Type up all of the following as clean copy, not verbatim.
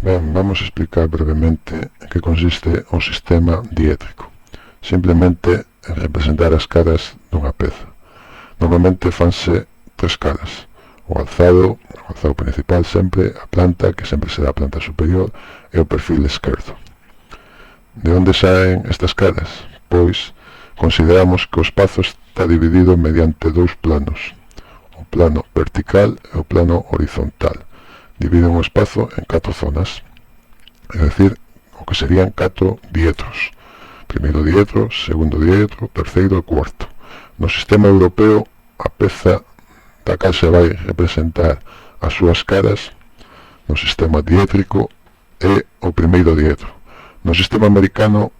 Ben, vamos a explicar brevemente en que consiste o sistema diétrico. Simplemente en representar as caras dunha peza. Normalmente fanse tres caras: o alzado principal sempre, a planta, que sempre será a planta superior, e o perfil esquerdo. De onde saen estas caras? Pois consideramos que o espazo está dividido mediante dous planos: o plano vertical e o plano horizontal. Dividen o espazo en 4 zonas, é dicir, o que serían 4 dietros: primeiro dietro, segundo dietro, terceiro e cuarto. No sistema europeo, a peza da cal se vai representar as súas caras no sistema diétrico é o primeiro dietro. No sistema americano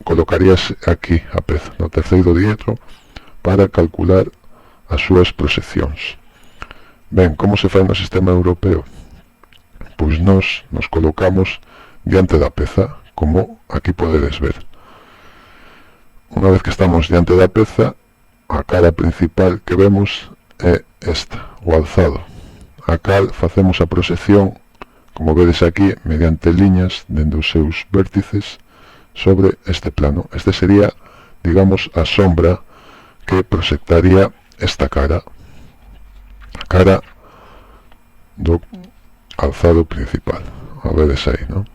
colocaríase aquí a peza, no terceiro dietro, para calcular as súas proxeccións. Ben, como se fai no sistema europeo? Pois nos colocamos diante da peza, como aquí podedes ver. Unha vez que estamos diante da peza, a cara principal que vemos é esta, o alzado, a cal facemos a proxección, como vedes aquí, mediante liñas dende os seus vértices sobre este plano. Este sería, digamos, a sombra que proxectaría esta cara, a cara do alzado principal. A vedes aí, non?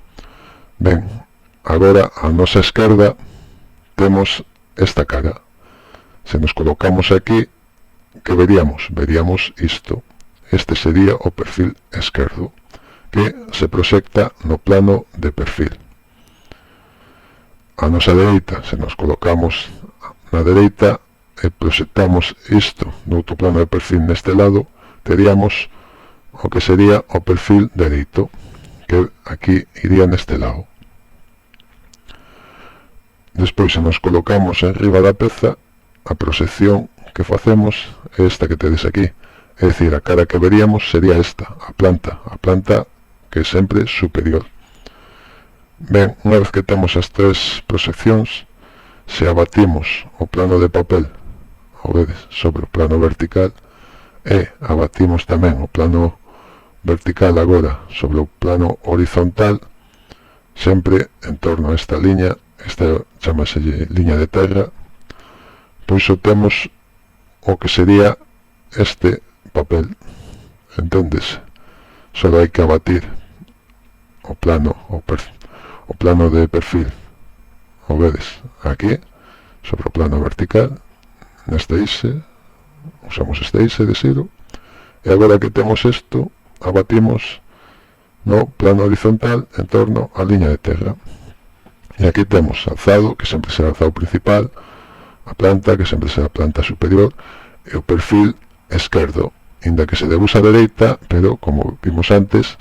Ben, agora a nosa esquerda temos esta cara. Se nos colocamos aquí, que veríamos? Veríamos isto. Este sería o perfil esquerdo, que se proxecta no plano de perfil. A nosa dereita, se nos colocamos na dereita e proxectamos isto no outro plano de perfil neste lado, teríamos o que sería o perfil dereito, que aquí iría neste lado. Despois, se nos colocamos en riba da peza, a proxección que facemos é esta que tedes aquí, é dicir, a cara que veríamos sería esta, a planta que é sempre superior. Ben, unha vez que temos as tres proxeccións, se abatimos o plano de papel, o vedes, sobre o plano vertical, e abatimos tamén o plano vertical agora sobre o plano horizontal, sempre en torno a esta liña, esta chamase liña de terra, pois obtemos o que sería este papel, entendes? Só hai que abatir o plano de perfil, o vedes, aquí, sobre o plano vertical, neste eixe, usamos este eixe de xiro, e agora que temos isto, abatimos no plano horizontal en torno á liña de terra. E aquí temos alzado, que sempre será alzado principal, a planta, que sempre será a planta superior, e o perfil esquerdo, inda que se debuxa a dereita, pero, como vimos antes,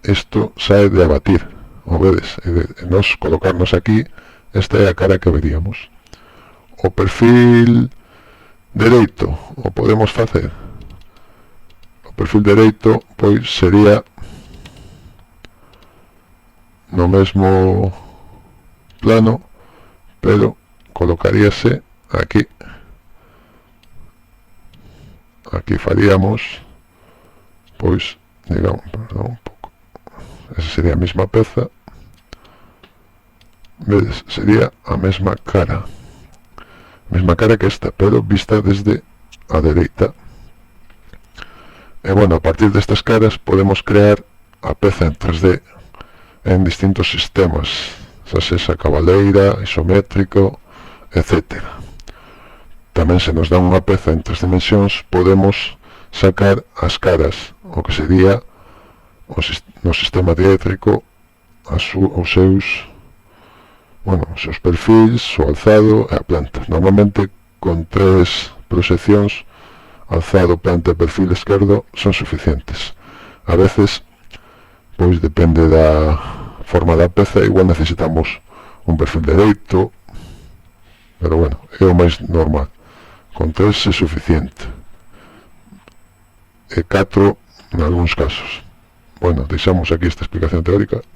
isto sae de abatir, o vedes, e nos colocarnos aquí, esta é a cara que veríamos. O perfil dereito, o podemos facer? O perfil dereito, pois, sería no mesmo plano, pero colocaríase aquí. Aquí faríamos, pois, digamos, perdón, un pouco, esa sería a mesma peza, vedes, sería a mesma cara que esta, pero vista desde a dereita. E bueno, a partir destas caras podemos crear a peza en 3D en distintos sistemas, xa sexa cabaleira, isométrico, etc. Tamén se nos dá unha peza en 3 dimensións, podemos sacar as caras, o que sería no sistema diétrico os seus perfis, o alzado e a planta. Normalmente con 3 proxeccións, alzado, planta e perfil esquerdo, son suficientes. A veces, pois depende da forma da peza, igual necesitamos un perfil dereito, pero bueno, é o máis normal. Con 3 é suficiente, e 4 en algúns casos. Bueno, deixamos aquí esta explicación teórica.